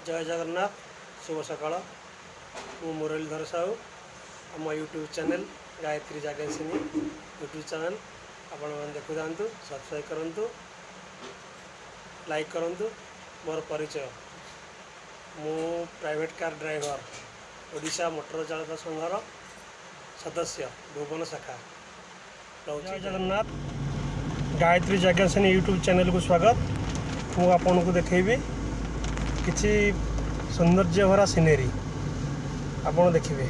जय जगन्नाथ शुभ सकाळ मु मुरलीधर साहू आम YouTube channel Gayatri Jageshini YouTube channel आपण मैंने देखु जातु सब्सक्राइब करूँ लाइक करूँ। मोर परिचय मु private car driver Odisha motor चालक संघर सदस्य भुवन शाखा। जय जगन्नाथ गायत्री जागेशिनी यूट्यूब चैनल को स्वागत। मु आपन को देखेबी किसी सौंदर्य भरा सिनेरी आपन देखिए।